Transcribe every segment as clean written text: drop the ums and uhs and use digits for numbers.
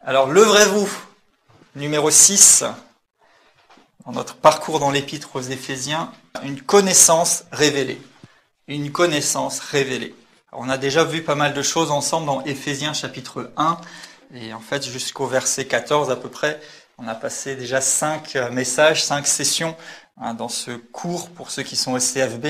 Alors, lèverez-vous, numéro 6, dans notre parcours dans l'Épître aux Éphésiens, une connaissance révélée. Une connaissance révélée. Alors, on a déjà vu pas mal de choses ensemble dans Éphésiens chapitre 1, et en fait jusqu'au verset 14 à peu près, on a passé déjà 5 messages, 5 sessions dans ce cours pour ceux qui sont au CFB,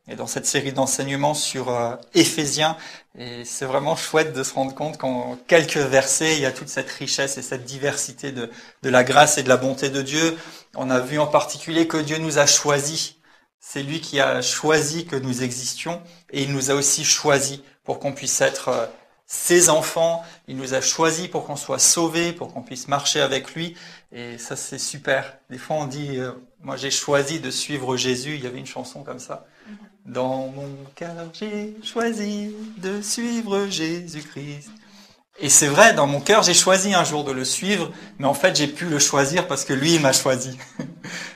et dans cette série d'enseignements sur Éphésiens. Et c'est vraiment chouette de se rendre compte qu'en quelques versets, il y a toute cette richesse et cette diversité de la grâce et de la bonté de Dieu. On a vu en particulier que Dieu nous a choisis. C'est lui qui a choisi que nous existions, et il nous a aussi choisis pour qu'on puisse être ses enfants. Il nous a choisis pour qu'on soit sauvés, pour qu'on puisse marcher avec lui. Et ça, c'est super. Des fois, on dit, moi j'ai choisi de suivre Jésus. Il y avait une chanson comme ça. Dans mon cœur, j'ai choisi de suivre Jésus-Christ. Et c'est vrai, dans mon cœur, j'ai choisi un jour de le suivre, mais en fait, j'ai pu le choisir parce que lui, il m'a choisi.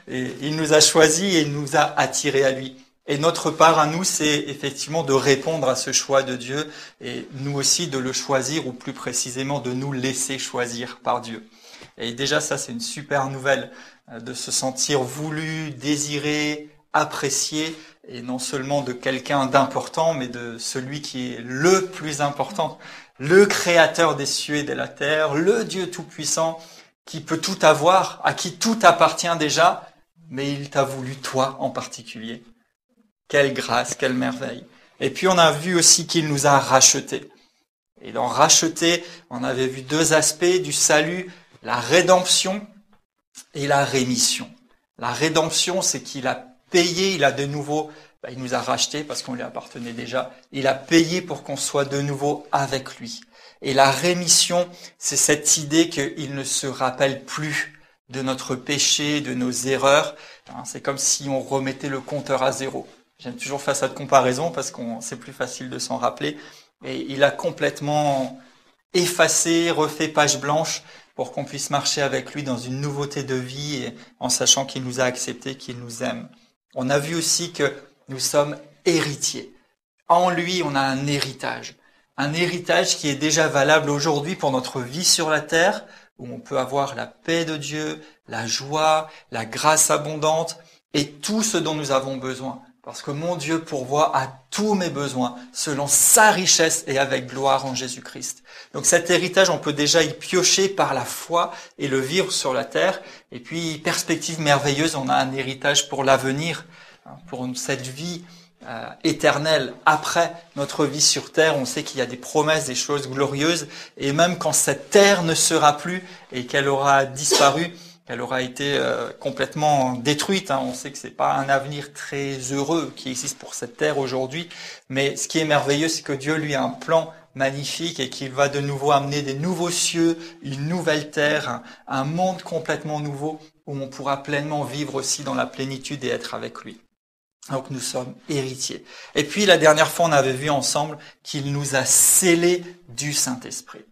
Et il nous a choisis et il nous a attirés à lui. Et notre part à nous, c'est effectivement de répondre à ce choix de Dieu, et nous aussi de le choisir, ou plus précisément de nous laisser choisir par Dieu. Et déjà, ça, c'est une super nouvelle, de se sentir voulu, désiré, apprécié, et non seulement de quelqu'un d'important, mais de celui qui est le plus important, le créateur des cieux et de la terre, le Dieu tout-puissant, qui peut tout avoir, à qui tout appartient déjà, mais il t'a voulu toi en particulier. Quelle grâce, quelle merveille. Et puis on a vu aussi qu'il nous a rachetés. Et dans racheter, on avait vu 2 aspects du salut, la rédemption et la rémission. La rédemption, c'est qu'il a payé, il a de nouveau, il nous a rachetés parce qu'on lui appartenait déjà. Il a payé pour qu'on soit de nouveau avec lui. Et la rémission, c'est cette idée qu'il ne se rappelle plus de notre péché, de nos erreurs. C'est comme si on remettait le compteur à 0. J'aime toujours faire cette comparaison parce que c'est plus facile de s'en rappeler. Et il a complètement effacé, refait page blanche pour qu'on puisse marcher avec lui dans une nouveauté de vie, et en sachant qu'il nous a acceptés, qu'il nous aime. On a vu aussi que nous sommes héritiers. En lui, on a un héritage. Un héritage qui est déjà valable aujourd'hui pour notre vie sur la terre, où on peut avoir la paix de Dieu, la joie, la grâce abondante et tout ce dont nous avons besoin. Parce que mon Dieu pourvoit à tous mes besoins selon sa richesse et avec gloire en Jésus-Christ. Donc cet héritage, on peut déjà y piocher par la foi et le vivre sur la terre. Et puis, perspective merveilleuse, on a un héritage pour l'avenir, pour cette vie éternelle. Après notre vie sur terre, on sait qu'il y a des promesses, des choses glorieuses. Et même quand cette terre ne sera plus et qu'elle aura disparu, qu'elle aura été complètement détruite. On sait que c'est pas un avenir très heureux qui existe pour cette terre aujourd'hui, mais ce qui est merveilleux, c'est que Dieu lui a un plan magnifique et qu'il va de nouveau amener des nouveaux cieux, une nouvelle terre, un monde complètement nouveau où on pourra pleinement vivre aussi dans la plénitude et être avec lui. Donc nous sommes héritiers. Et puis la dernière fois, on avait vu ensemble qu'il nous a scellés du Saint-Esprit.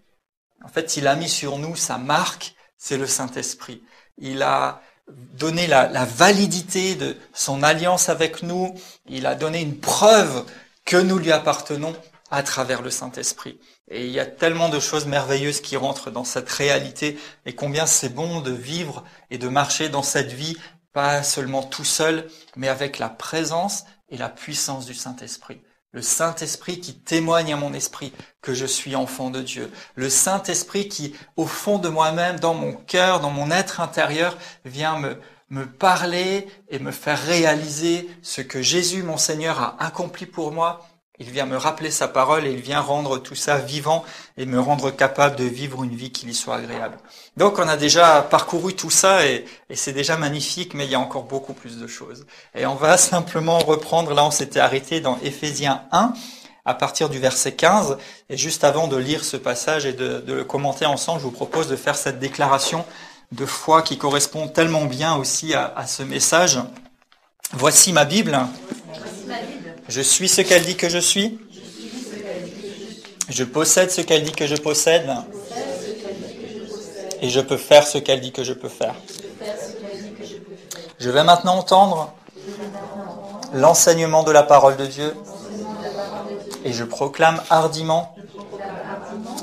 En fait, il a mis sur nous sa marque, c'est le Saint-Esprit. Il a donné la validité de son alliance avec nous. Il a donné une preuve que nous lui appartenons à travers le Saint-Esprit. Et il y a tellement de choses merveilleuses qui rentrent dans cette réalité, et combien c'est bon de vivre et de marcher dans cette vie, pas seulement tout seul, mais avec la présence et la puissance du Saint-Esprit. Le Saint-Esprit qui témoigne à mon esprit que je suis enfant de Dieu. Le Saint-Esprit qui, au fond de moi-même, dans mon cœur, dans mon être intérieur, vient me parler et me faire réaliser ce que Jésus, mon Seigneur, a accompli pour moi. Il vient me rappeler sa parole et il vient rendre tout ça vivant et me rendre capable de vivre une vie qui lui soit agréable. Donc on a déjà parcouru tout ça et c'est déjà magnifique, mais il y a encore beaucoup plus de choses. Et on va simplement reprendre, là on s'était arrêté dans Éphésiens 1, à partir du verset 15. Et juste avant de lire ce passage et de le commenter ensemble, je vous propose de faire cette déclaration de foi qui correspond tellement bien aussi à ce message. Voici ma Bible. Je suis ce qu'elle dit que je suis. Je possède ce qu'elle dit que je possède. Et je peux faire ce qu'elle dit que je peux faire. Je vais maintenant entendre l'enseignement de la parole de Dieu. Et je proclame hardiment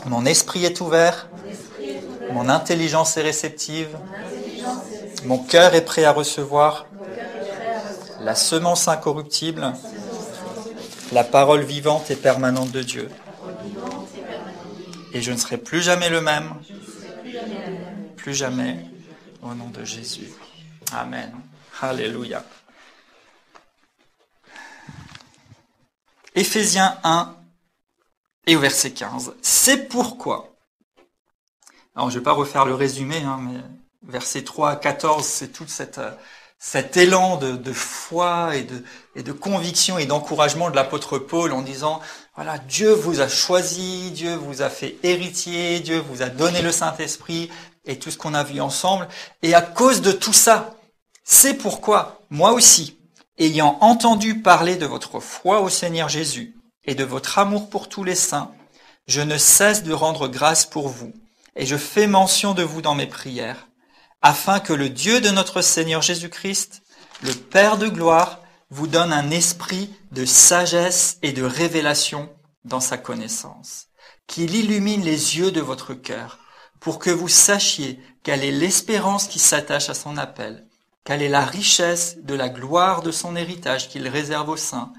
Mon esprit est ouvert. Mon intelligence est réceptive. Mon cœur est prêt à recevoir la semence incorruptible, la parole vivante et permanente de Dieu. Et je ne serai plus jamais le même. Plus jamais. Au nom de Jésus. Amen. Alléluia. Éphésiens 1 et au verset 15. C'est pourquoi. Alors, je ne vais pas refaire le résumé, mais versets 3 à 14, c'est tout cet élan de foi et de conviction et d'encouragement de l'apôtre Paul en disant, voilà, Dieu vous a choisi, Dieu vous a fait héritier, Dieu vous a donné le Saint-Esprit et tout ce qu'on a vu ensemble. Et à cause de tout ça, c'est pourquoi, moi aussi, ayant entendu parler de votre foi au Seigneur Jésus et de votre amour pour tous les saints, je ne cesse de rendre grâce pour vous, et je fais mention de vous dans mes prières, afin que le Dieu de notre Seigneur Jésus-Christ, le Père de gloire, vous donne un esprit de sagesse et de révélation dans sa connaissance, qu'il illumine les yeux de votre cœur, pour que vous sachiez quelle est l'espérance qui s'attache à son appel, quelle est la richesse de la gloire de son héritage qu'il réserve aux saints,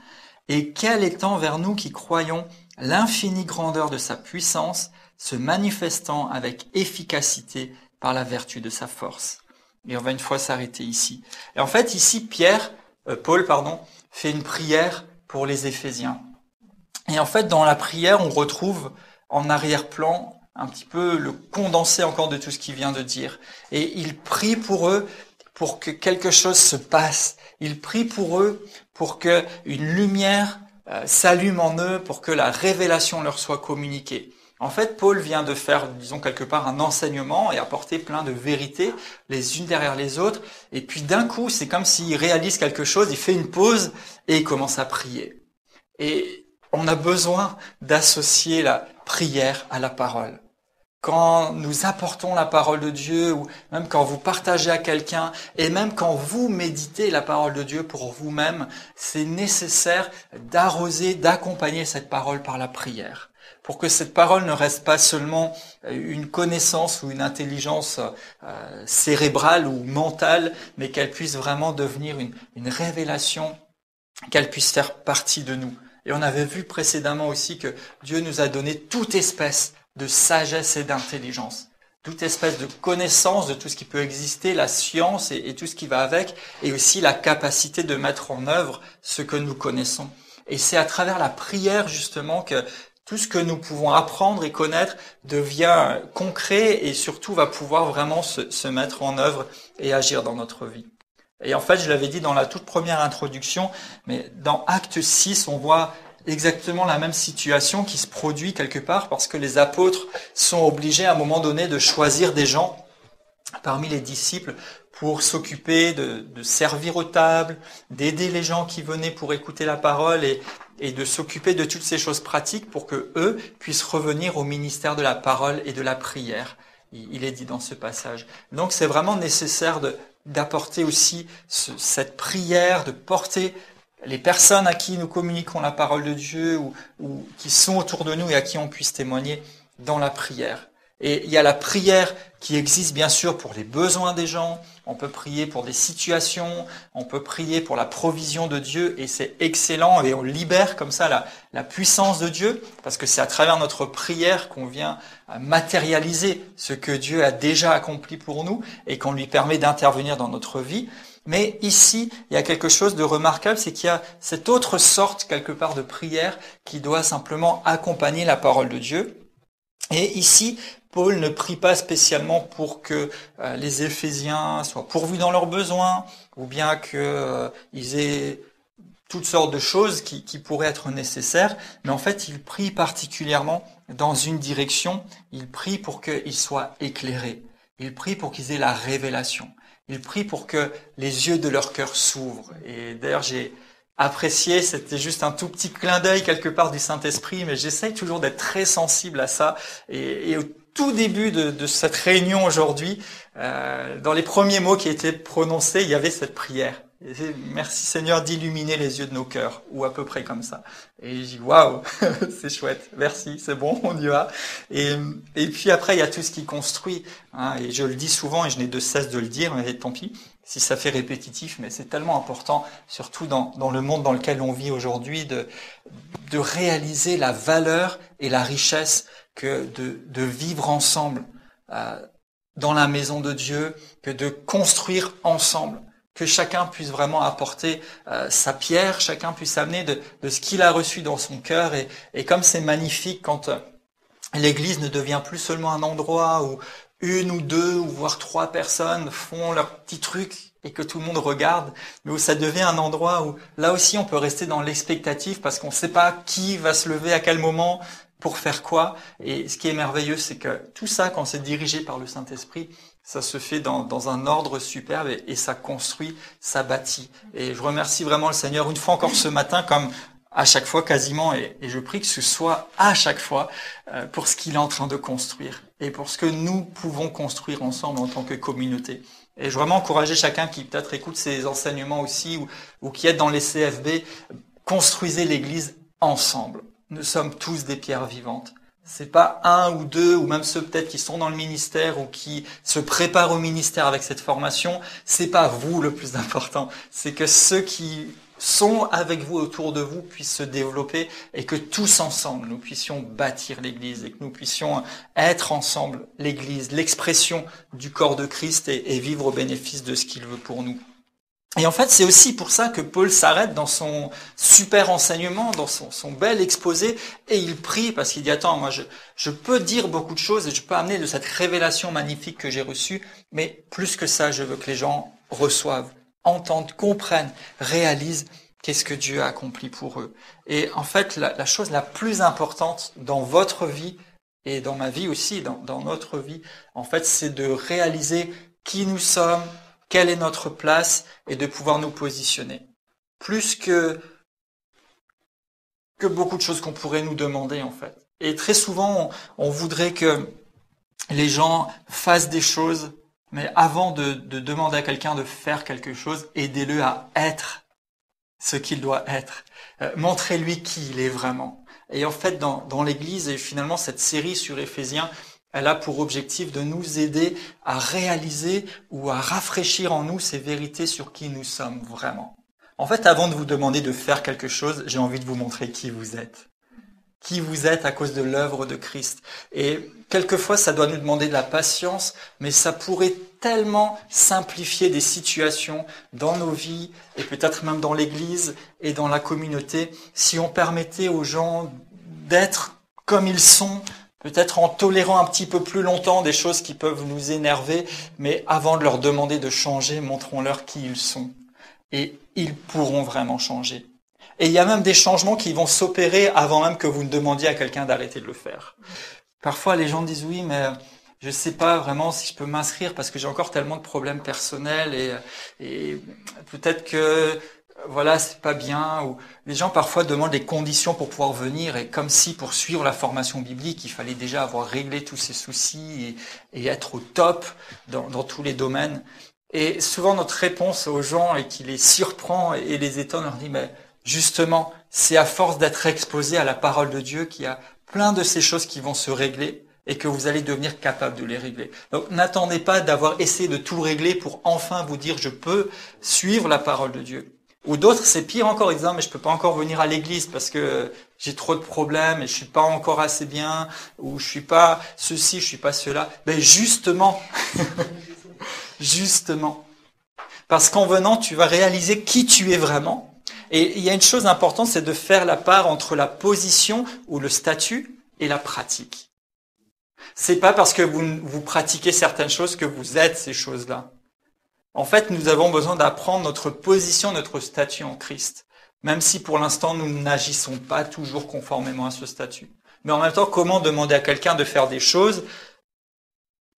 et quelle est envers nous qui croyons l'infinie grandeur de sa puissance, se manifestant avec efficacité par la vertu de sa force. Et on va une fois s'arrêter ici. Et en fait, ici, Paul, fait une prière pour les Éphésiens. Et en fait, dans la prière, on retrouve en arrière-plan un petit peu le condensé encore de tout ce qu'il vient de dire. Et il prie pour eux pour que quelque chose se passe. Il prie pour eux pour que une lumière s'allume en eux, pour que la révélation leur soit communiquée. En fait, Paul vient de faire, disons quelque part, un enseignement et apporter plein de vérités, les unes derrière les autres. Et puis d'un coup, c'est comme s'il réalise quelque chose, il fait une pause et il commence à prier. Et on a besoin d'associer la prière à la parole. Quand nous apportons la parole de Dieu, ou même quand vous partagez à quelqu'un, et même quand vous méditez la parole de Dieu pour vous-même, c'est nécessaire d'arroser, d'accompagner cette parole par la prière, pour que cette parole ne reste pas seulement une connaissance ou une intelligence cérébrale ou mentale, mais qu'elle puisse vraiment devenir une révélation, qu'elle puisse faire partie de nous. Et on avait vu précédemment aussi que Dieu nous a donné toute espèce de sagesse et d'intelligence, toute espèce de connaissance de tout ce qui peut exister, la science et tout ce qui va avec, et aussi la capacité de mettre en œuvre ce que nous connaissons. Et c'est à travers la prière justement que tout ce que nous pouvons apprendre et connaître devient concret et surtout va pouvoir vraiment se mettre en œuvre et agir dans notre vie. Et en fait, je l'avais dit dans la toute première introduction, mais dans Acte 6, on voit exactement la même situation qui se produit quelque part parce que les apôtres sont obligés à un moment donné de choisir des gens parmi les disciples pour s'occuper de servir aux tables, d'aider les gens qui venaient pour écouter la parole et de s'occuper de toutes ces choses pratiques pour que eux puissent revenir au ministère de la parole et de la prière. Il est dit dans ce passage. Donc c'est vraiment nécessaire d'apporter aussi cette prière, de porter les personnes à qui nous communiquons la parole de Dieu ou qui sont autour de nous et à qui on puisse témoigner dans la prière. Et il y a la prière qui existe bien sûr pour les besoins des gens, on peut prier pour des situations, on peut prier pour la provision de Dieu et c'est excellent et on libère comme ça la puissance de Dieu parce que c'est à travers notre prière qu'on vient matérialiser ce que Dieu a déjà accompli pour nous et qu'on lui permet d'intervenir dans notre vie. Mais ici, il y a quelque chose de remarquable, c'est qu'il y a cette autre sorte quelque part de prière qui doit simplement accompagner la parole de Dieu. Et ici, Paul ne prie pas spécialement pour que les Éphésiens soient pourvus dans leurs besoins, ou bien qu'ils aient toutes sortes de choses qui pourraient être nécessaires, mais en fait, il prie particulièrement dans une direction, il prie pour qu'ils soient éclairés, il prie pour qu'ils aient la révélation, il prie pour que les yeux de leur cœur s'ouvrent. Et d'ailleurs, j'ai apprécié, c'était juste un tout petit clin d'œil quelque part du Saint-Esprit, mais j'essaye toujours d'être très sensible à ça. Et au tout début de cette réunion aujourd'hui, dans les premiers mots qui étaient prononcés, il y avait cette prière. Et merci Seigneur d'illuminer les yeux de nos cœurs, ou à peu près comme ça. Et je dis waouh, c'est chouette, merci, c'est bon, on y va. Et puis après il y a tout ce qui construit, hein, et je le dis souvent et je n'ai de cesse de le dire, mais tant pis si ça fait répétitif, mais c'est tellement important, surtout dans le monde dans lequel on vit aujourd'hui, de réaliser la valeur et la richesse que de vivre ensemble dans la maison de Dieu, que de construire ensemble, que chacun puisse vraiment apporter sa pierre, chacun puisse amener de ce qu'il a reçu dans son cœur. Et comme c'est magnifique quand l'Église ne devient plus seulement un endroit où une ou deux, ou voire trois personnes font leur petit truc et que tout le monde regarde, mais où ça devient un endroit où là aussi on peut rester dans l'expectative parce qu'on ne sait pas qui va se lever à quel moment, pour faire quoi. Et ce qui est merveilleux, c'est que tout ça, quand c'est dirigé par le Saint-Esprit, ça se fait dans un ordre superbe et ça construit, ça bâtit. Et je remercie vraiment le Seigneur une fois encore ce matin, comme à chaque fois quasiment, et je prie que ce soit à chaque fois pour ce qu'il est en train de construire et pour ce que nous pouvons construire ensemble en tant que communauté. Et je veux vraiment encourager chacun qui peut-être écoute ces enseignements aussi ou qui est dans les CFB, construisez l'Église ensemble. Nous sommes tous des pierres vivantes. C'est pas un ou deux, ou même ceux peut-être qui sont dans le ministère ou qui se préparent au ministère avec cette formation. C'est pas vous le plus important. C'est que ceux qui sont avec vous, autour de vous, puissent se développer et que tous ensemble, nous puissions bâtir l'Église et que nous puissions être ensemble l'Église, l'expression du corps de Christ et vivre au bénéfice de ce qu'il veut pour nous. Et en fait, c'est aussi pour ça que Paul s'arrête dans son super enseignement, dans son bel exposé, et il prie parce qu'il dit, attends, moi je peux dire beaucoup de choses et je peux amener de cette révélation magnifique que j'ai reçue, mais plus que ça, je veux que les gens reçoivent, entendent, comprennent, réalisent qu'est-ce que Dieu a accompli pour eux. Et en fait, la chose la plus importante dans votre vie, et dans ma vie aussi, dans notre vie, en fait, c'est de réaliser qui nous sommes, quelle est notre place et de pouvoir nous positionner. Plus que beaucoup de choses qu'on pourrait nous demander en fait. Et très souvent, on voudrait que les gens fassent des choses, mais avant de demander à quelqu'un de faire quelque chose, aidez-le à être ce qu'il doit être. Montrez-lui qui il est vraiment. Et en fait, dans l'Église, et finalement cette série sur Éphésiens, elle a pour objectif de nous aider à réaliser ou à rafraîchir en nous ces vérités sur qui nous sommes vraiment. En fait, avant de vous demander de faire quelque chose, j'ai envie de vous montrer qui vous êtes. Qui vous êtes à cause de l'œuvre de Christ. Et quelquefois, ça doit nous demander de la patience, mais ça pourrait tellement simplifier des situations dans nos vies et peut-être même dans l'Église et dans la communauté si on permettait aux gens d'être comme ils sont, peut-être en tolérant un petit peu plus longtemps des choses qui peuvent nous énerver, mais avant de leur demander de changer, montrons-leur qui ils sont. Et ils pourront vraiment changer. Et il y a même des changements qui vont s'opérer avant même que vous ne demandiez à quelqu'un d'arrêter de le faire. Parfois, les gens disent oui, mais je ne sais pas vraiment si je peux m'inscrire parce que j'ai encore tellement de problèmes personnels et peut-être que voilà, c'est pas bien. Ou les gens parfois demandent des conditions pour pouvoir venir et comme si pour suivre la formation biblique, il fallait déjà avoir réglé tous ces soucis et être au top dans tous les domaines. Et souvent notre réponse aux gens et qui les surprend et les étonne, on leur dit mais justement, c'est à force d'être exposé à la parole de Dieu qu'il y a plein de ces choses qui vont se régler et que vous allez devenir capable de les régler. Donc n'attendez pas d'avoir essayé de tout régler pour enfin vous dire je peux suivre la parole de Dieu. Ou d'autres, c'est pire encore, ils disent mais je peux pas encore venir à l'église parce que j'ai trop de problèmes et je suis pas encore assez bien, ou je suis pas ceci, je suis pas cela. Ben justement, justement. Parce qu'en venant, tu vas réaliser qui tu es vraiment. Et il y a une chose importante, c'est de faire la part entre la position ou le statut et la pratique. C'est pas parce que vous pratiquez certaines choses que vous êtes ces choses-là. En fait, nous avons besoin d'apprendre notre position, notre statut en Christ. Même si pour l'instant, nous n'agissons pas toujours conformément à ce statut. Mais en même temps, comment demander à quelqu'un de faire des choses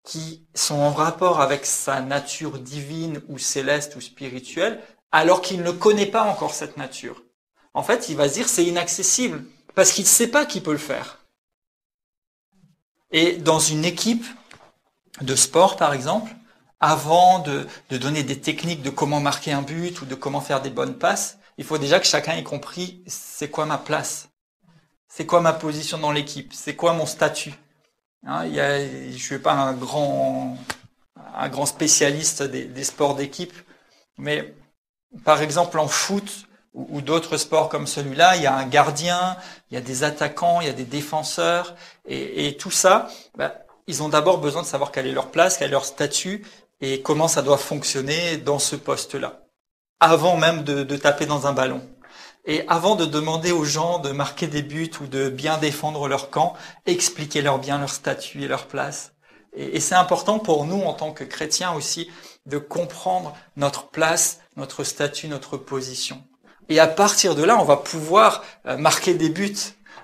qui sont en rapport avec sa nature divine ou céleste ou spirituelle, alors qu'il ne connaît pas encore cette nature. En fait, il va se dire c'est inaccessible, parce qu'il ne sait pas qui peut le faire. Et dans une équipe de sport, par exemple, avant de donner des techniques de comment marquer un but ou de comment faire des bonnes passes, il faut déjà que chacun ait compris c'est quoi ma place, c'est quoi ma position dans l'équipe, c'est quoi mon statut. Hein, je suis pas un grand spécialiste des sports d'équipe, mais par exemple en foot ou d'autres sports comme celui-là, il y a un gardien, il y a des attaquants, il y a des défenseurs, et tout ça, ils ont d'abord besoin de savoir quelle est leur place, quel est leur statut, et comment ça doit fonctionner dans ce poste-là, avant même de taper dans un ballon. Et avant de demander aux gens de marquer des buts ou de bien défendre leur camp, expliquez-leur bien leur statut et leur place. Et c'est important pour nous, en tant que chrétiens aussi, de comprendre notre place, notre statut, notre position. Et à partir de là, on va pouvoir marquer des buts.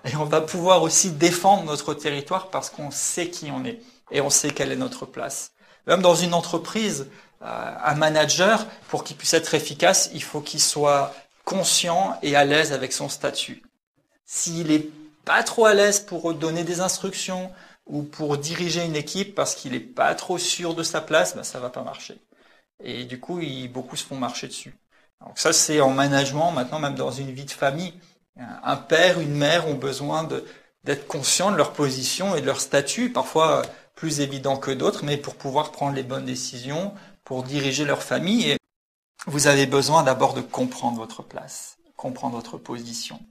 Et on va pouvoir aussi défendre notre territoire parce qu'on sait qui on est. Et on sait quelle est notre place. Même dans une entreprise, un manager, pour qu'il puisse être efficace, il faut qu'il soit conscient et à l'aise avec son statut. S'il est pas trop à l'aise pour donner des instructions ou pour diriger une équipe parce qu'il est pas trop sûr de sa place, ça va pas marcher. Et du coup, beaucoup se font marcher dessus. Donc ça, c'est en management, maintenant même dans une vie de famille. Un père, une mère ont besoin d'être conscients de leur position et de leur statut, parfois plus évident que d'autres, mais pour pouvoir prendre les bonnes décisions, pour diriger leur famille. Et vous avez besoin d'abord de comprendre votre place, comprendre votre position.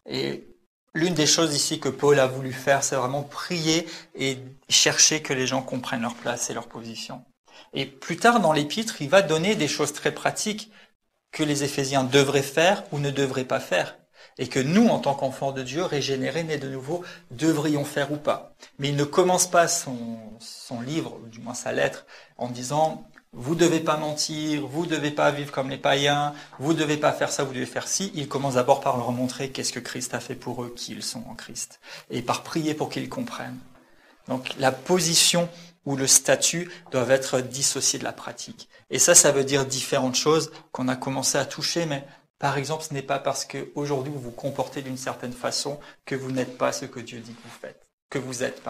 Et l'une des choses ici que Paul a voulu faire, c'est vraiment prier et chercher que les gens comprennent leur place et leur position. Et plus tard dans l'épître, il va donner des choses très pratiques que les Éphésiens devraient faire ou ne devraient pas faire. Et que nous, en tant qu'enfants de Dieu, régénérés, nés de nouveau, devrions faire ou pas. Mais il ne commence pas son livre, ou du moins sa lettre, en disant « Vous devez pas mentir, vous devez pas vivre comme les païens, vous devez pas faire ça, vous devez faire ci ». Il commence d'abord par leur montrer qu'est-ce que Christ a fait pour eux, qui ils sont en Christ. Et par prier pour qu'ils comprennent. Donc la position ou le statut doivent être dissociés de la pratique. Et ça veut dire différentes choses qu'on a commencé à toucher, mais par exemple, ce n'est pas parce qu'aujourd'hui vous vous comportez d'une certaine façon que vous n'êtes pas ce que Dieu dit que vous êtes.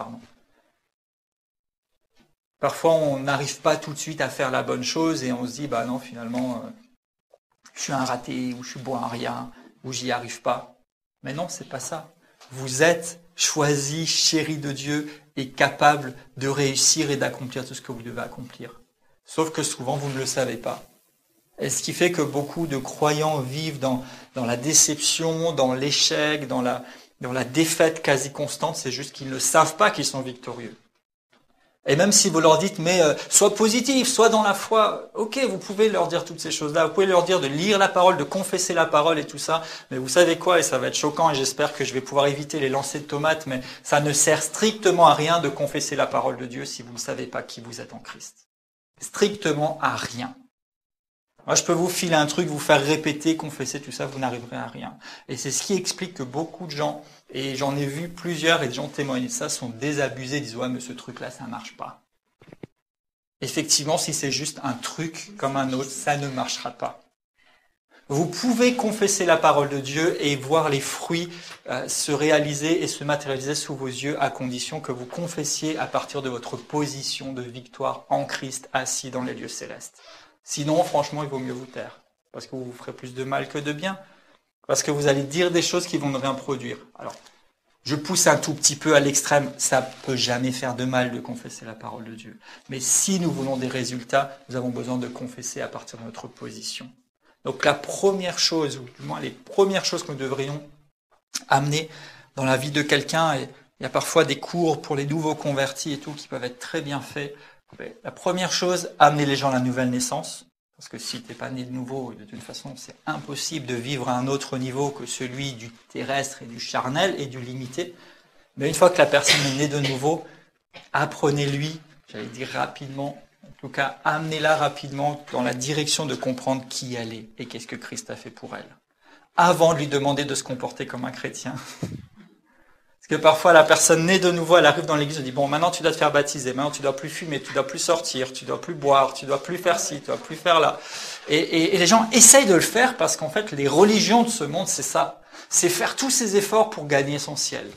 Parfois, on n'arrive pas tout de suite à faire la bonne chose et on se dit, non, finalement, je suis un raté, ou je suis bon à rien, ou j'y arrive pas. Mais non, c'est pas ça. Vous êtes choisi, chéri de Dieu et capable de réussir et d'accomplir tout ce que vous devez accomplir. Sauf que souvent, vous ne le savez pas. Et ce qui fait que beaucoup de croyants vivent dans la déception, dans l'échec, dans la défaite quasi constante, c'est juste qu'ils ne savent pas qu'ils sont victorieux. Et même si vous leur dites, mais sois positif, sois dans la foi, ok, vous pouvez leur dire toutes ces choses-là, vous pouvez leur dire de lire la parole, de confesser la parole et tout ça, mais vous savez quoi, et ça va être choquant, et j'espère que je vais pouvoir éviter les lancers de tomates, mais ça ne sert strictement à rien de confesser la parole de Dieu si vous ne savez pas qui vous êtes en Christ. Strictement à rien. Moi, je peux vous filer un truc, vous faire répéter, confesser, tout ça, vous n'arriverez à rien. Et c'est ce qui explique que beaucoup de gens, et j'en ai vu plusieurs, et des gens témoignent de ça, sont désabusés, disent « Ouais, mais ce truc-là, ça ne marche pas. » Effectivement, si c'est juste un truc comme un autre, ça ne marchera pas. Vous pouvez confesser la parole de Dieu et voir les fruits se réaliser et se matérialiser sous vos yeux à condition que vous confessiez à partir de votre position de victoire en Christ assis dans les lieux célestes. Sinon, franchement, il vaut mieux vous taire, parce que vous vous ferez plus de mal que de bien, parce que vous allez dire des choses qui vont ne rien produire. Alors, je pousse un tout petit peu à l'extrême, ça peut jamais faire de mal de confesser la parole de Dieu. Mais si nous voulons des résultats, nous avons besoin de confesser à partir de notre position. Donc la première chose, ou du moins les premières choses que nous devrions amener dans la vie de quelqu'un, et il y a parfois des cours pour les nouveaux convertis et tout qui peuvent être très bien faits. La première chose, amener les gens à la nouvelle naissance. Parce que si tu n'es pas né de nouveau, de toute façon, c'est impossible de vivre à un autre niveau que celui du terrestre et du charnel et du limité. Mais une fois que la personne est née de nouveau, apprenez-lui, j'allais dire rapidement, en tout cas, amenez-la rapidement dans la direction de comprendre qui elle est et qu'est-ce que Christ a fait pour elle. Avant de lui demander de se comporter comme un chrétien. Parce que parfois, la personne née de nouveau, elle arrive dans l'église, elle dit, bon, maintenant tu dois te faire baptiser, maintenant tu dois plus fumer, tu dois plus sortir, tu dois plus boire, tu dois plus faire ci, tu dois plus faire là. Et les gens essayent de le faire parce qu'en fait, les religions de ce monde, c'est ça. C'est faire tous ces efforts pour gagner son ciel.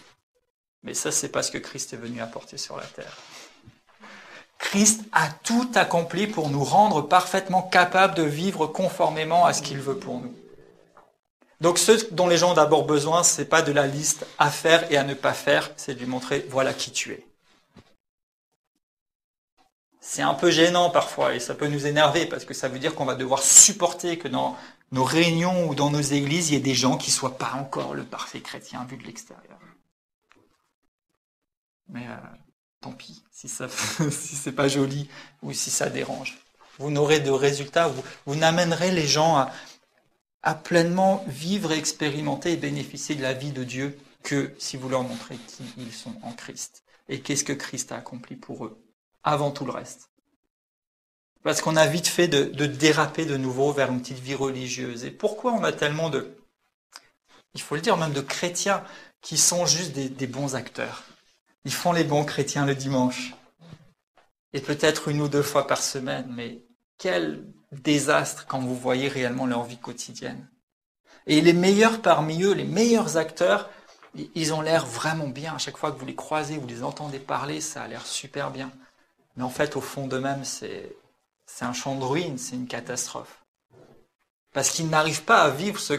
Mais ça, c'est pas ce que Christ est venu apporter sur la terre. Christ a tout accompli pour nous rendre parfaitement capables de vivre conformément à ce qu'il veut pour nous. Donc ce dont les gens ont d'abord besoin, c'est pas de la liste à faire et à ne pas faire, c'est de lui montrer voilà qui tu es. C'est un peu gênant parfois et ça peut nous énerver parce que ça veut dire qu'on va devoir supporter que dans nos réunions ou dans nos églises, il y ait des gens qui soient pas encore le parfait chrétien vu de l'extérieur. Mais tant pis si c'est pas joli ou si ça dérange. Vous n'aurez de résultats, vous n'amènerez les gens à pleinement vivre, expérimenter et bénéficier de la vie de Dieu que si vous leur montrez qui ils sont en Christ et qu'est-ce que Christ a accompli pour eux, avant tout le reste. Parce qu'on a vite fait de déraper de nouveau vers une petite vie religieuse. Et pourquoi on a tellement il faut le dire, même de chrétiens qui sont juste des bons acteurs. Ils font les bons chrétiens le dimanche. Et peut-être 1 ou 2 fois par semaine, mais quel désastre quand vous voyez réellement leur vie quotidienne. Et les meilleurs parmi eux, les meilleurs acteurs, ils ont l'air vraiment bien. À chaque fois que vous les croisez, vous les entendez parler, ça a l'air super bien. Mais en fait, au fond d'eux-mêmes, c'est un champ de ruines, c'est une catastrophe. Parce qu'ils n'arrivent pas à vivre ce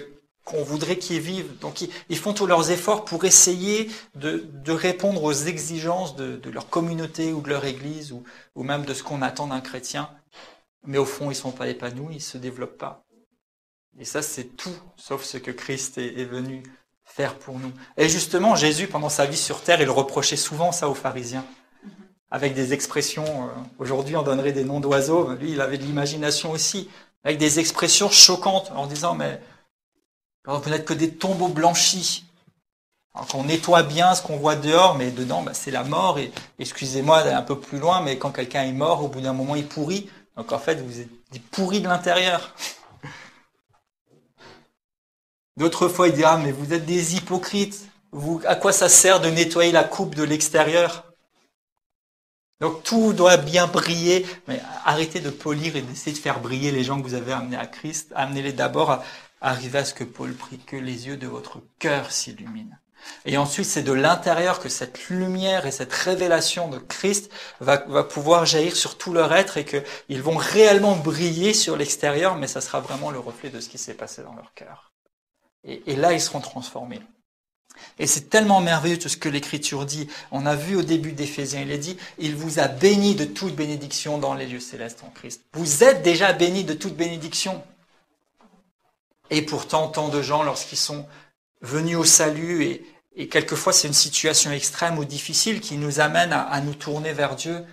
qu'on voudrait qu'ils vivent. Donc ils font tous leurs efforts pour essayer de répondre aux exigences de leur communauté ou de leur église ou même de ce qu'on attend d'un chrétien. Mais au fond, ils ne sont pas épanouis, ils ne se développent pas. Et ça, c'est tout, sauf ce que Christ est venu faire pour nous. Et justement, Jésus, pendant sa vie sur terre, il reprochait souvent ça aux pharisiens. Avec des expressions, aujourd'hui on donnerait des noms d'oiseaux, lui il avait de l'imagination aussi, avec des expressions choquantes, en disant, mais vous n'êtes que des tombeaux blanchis. Alors qu'on nettoie bien ce qu'on voit dehors, mais dedans, c'est la mort, et excusez-moi d'aller un peu plus loin, mais quand quelqu'un est mort, au bout d'un moment il pourrit. Donc en fait, vous êtes des pourris de l'intérieur. D'autres fois, il dira, mais vous êtes des hypocrites. À quoi ça sert de nettoyer la coupe de l'extérieur? Donc tout doit bien briller, mais arrêtez de polir et d'essayer de faire briller les gens que vous avez amenés à Christ. Amenez-les d'abord à arriver à ce que Paul prie, que les yeux de votre cœur s'illuminent. Et ensuite, c'est de l'intérieur que cette lumière et cette révélation de Christ va pouvoir jaillir sur tout leur être et qu'ils vont réellement briller sur l'extérieur, mais ça sera vraiment le reflet de ce qui s'est passé dans leur cœur. Et là, ils seront transformés. Et c'est tellement merveilleux tout ce que l'Écriture dit. On a vu au début d'Éphésiens, il est dit, il vous a béni de toute bénédiction dans les lieux célestes en Christ. Vous êtes déjà bénis de toute bénédiction. Et pourtant, tant de gens, lorsqu'ils sont venus au salut, et quelquefois c'est une situation extrême ou difficile qui nous amène à nous tourner vers Dieu,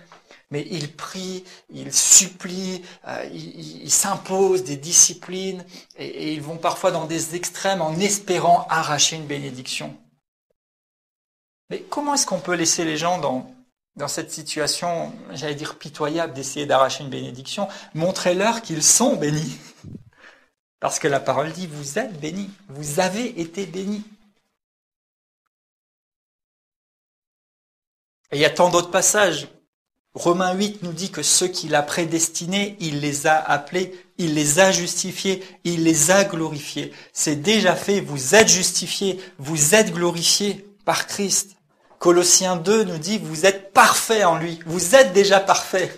mais ils prient, ils supplient, ils s'imposent des disciplines, et ils vont parfois dans des extrêmes en espérant arracher une bénédiction. Mais comment est-ce qu'on peut laisser les gens dans cette situation, j'allais dire pitoyable, d'essayer d'arracher une bénédiction? Montrez-leur qu'ils sont bénis. Parce que la parole dit, vous êtes bénis, vous avez été bénis. Et il y a tant d'autres passages. Romains 8 nous dit que ceux qu'il a prédestinés, il les a appelés, il les a justifiés, il les a glorifiés. C'est déjà fait, vous êtes justifiés, vous êtes glorifiés par Christ. Colossiens 2 nous dit, vous êtes parfaits en lui, vous êtes déjà parfaits.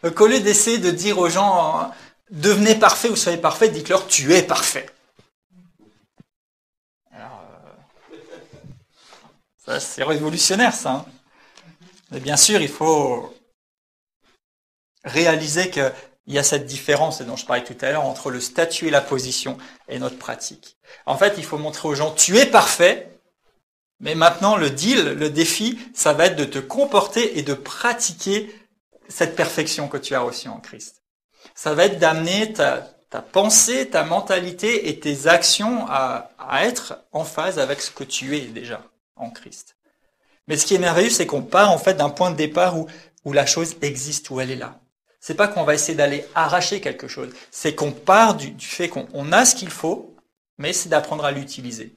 Donc au lieu d'essayer de dire aux gens, devenez parfaits ou soyez parfaits, dites-leur, tu es parfait. Alors, ça c'est révolutionnaire ça. Hein. Mais bien sûr, il faut réaliser qu'il y a cette différence dont je parlais tout à l'heure entre le statut et la position et notre pratique. En fait, il faut montrer aux gens, tu es parfait, mais maintenant le deal, le défi, ça va être de te comporter et de pratiquer cette perfection que tu as reçue en Christ. Ça va être d'amener ta pensée, ta mentalité et tes actions à être en phase avec ce que tu es déjà en Christ. Mais ce qui est merveilleux, c'est qu'on part en fait d'un point de départ où la chose existe, où elle est là. C'est pas qu'on va essayer d'aller arracher quelque chose, c'est qu'on part du fait qu'on a ce qu'il faut, mais c'est d'apprendre à l'utiliser.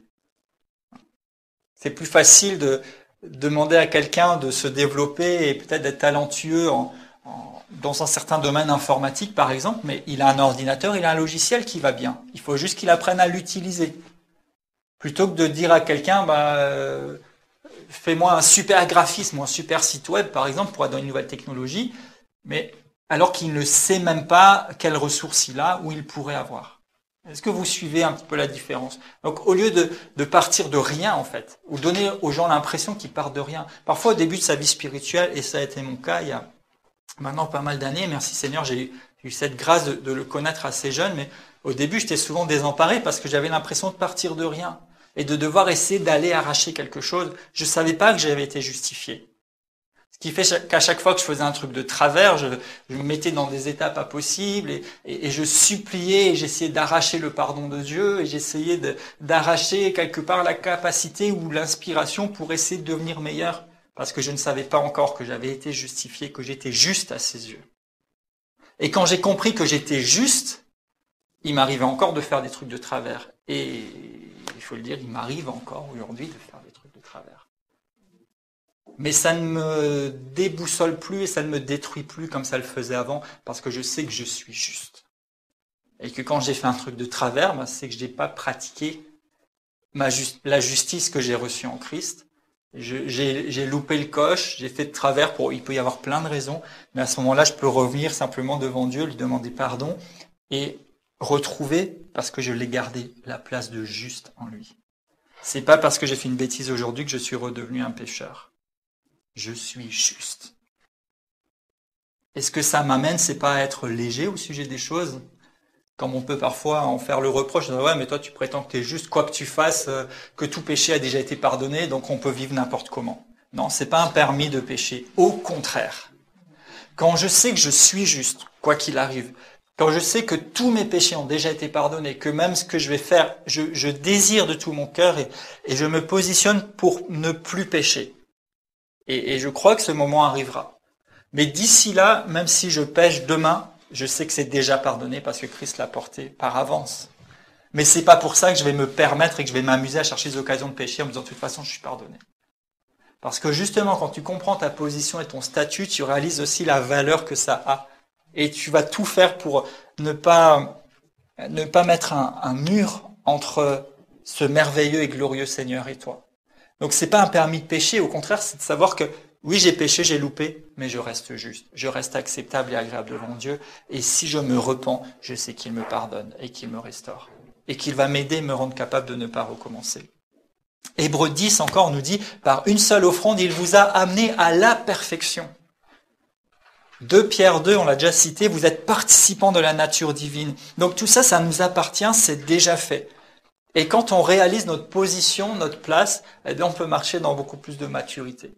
C'est plus facile de demander à quelqu'un de se développer et peut-être d'être talentueux dans un certain domaine informatique, par exemple, mais il a un ordinateur, il a un logiciel qui va bien. Il faut juste qu'il apprenne à l'utiliser. Plutôt que de dire à quelqu'un, fais-moi un super graphisme ou un super site web, par exemple, pour être dans une nouvelle technologie, mais alors qu'il ne sait même pas quelles ressources il a ou il pourrait avoir. Est-ce que vous suivez un petit peu la différence? Donc, au lieu de partir de rien, en fait, ou donner aux gens l'impression qu'ils partent de rien. Parfois, au début de sa vie spirituelle, et ça a été mon cas il y a maintenant pas mal d'années, merci Seigneur, j'ai eu cette grâce de le connaître assez jeune, mais au début, j'étais souvent désemparé parce que j'avais l'impression de partir de rien et de devoir essayer d'aller arracher quelque chose. Je savais pas que j'avais été justifié. Ce qui fait qu'à chaque fois que je faisais un truc de travers, je me mettais dans des états pas possibles et je suppliais et j'essayais d'arracher le pardon de Dieu et j'essayais d'arracher quelque part la capacité ou l'inspiration pour essayer de devenir meilleur parce que je ne savais pas encore que j'avais été justifié, que j'étais juste à ses yeux. Et quand j'ai compris que j'étais juste, il m'arrivait encore de faire des trucs de travers. Et il faut le dire, il m'arrive encore aujourd'hui de faire des trucs de travers. Mais ça ne me déboussole plus et ça ne me détruit plus comme ça le faisait avant, parce que je sais que je suis juste. Et que quand j'ai fait un truc de travers, c'est que je n'ai pas pratiqué la justice que j'ai reçue en Christ. J'ai loupé le coche, j'ai fait de travers, il peut y avoir plein de raisons, mais à ce moment-là, je peux revenir simplement devant Dieu, lui demander pardon et retrouver, parce que je l'ai gardé, la place de juste en lui. C'est pas parce que j'ai fait une bêtise aujourd'hui que je suis redevenu un pécheur. Je suis juste. Et ce que ça m'amène, c'est pas à être léger au sujet des choses, comme on peut parfois en faire le reproche, ouais, mais toi tu prétends que tu es juste, quoi que tu fasses, que tout péché a déjà été pardonné, donc on peut vivre n'importe comment. Non, c'est pas un permis de pécher. Au contraire. Quand je sais que je suis juste, quoi qu'il arrive, quand je sais que tous mes péchés ont déjà été pardonnés, que même ce que je vais faire, je désire de tout mon cœur et je me positionne pour ne plus pécher. Et je crois que ce moment arrivera. Mais d'ici là, même si je pêche demain, je sais que c'est déjà pardonné parce que Christ l'a porté par avance. Mais c'est pas pour ça que je vais me permettre et que je vais m'amuser à chercher des occasions de pécher en me disant de toute façon je suis pardonné. Parce que justement, quand tu comprends ta position et ton statut, tu réalises aussi la valeur que ça a. Et tu vas tout faire pour ne pas mettre un mur entre ce merveilleux et glorieux Seigneur et toi. Donc c'est pas un permis de pécher, au contraire, c'est de savoir que oui, j'ai péché, j'ai loupé, mais je reste juste. Je reste acceptable et agréable devant Dieu. Et si je me repens, je sais qu'il me pardonne et qu'il me restaure. Et qu'il va m'aider, me rendre capable de ne pas recommencer. Hébreux 10 encore nous dit, par une seule offrande, il vous a amené à la perfection. 2 Pierre 2, on l'a déjà cité, vous êtes participants de la nature divine. Donc tout ça, ça nous appartient, c'est déjà fait. Et quand on réalise notre position, notre place, eh bien on peut marcher dans beaucoup plus de maturité.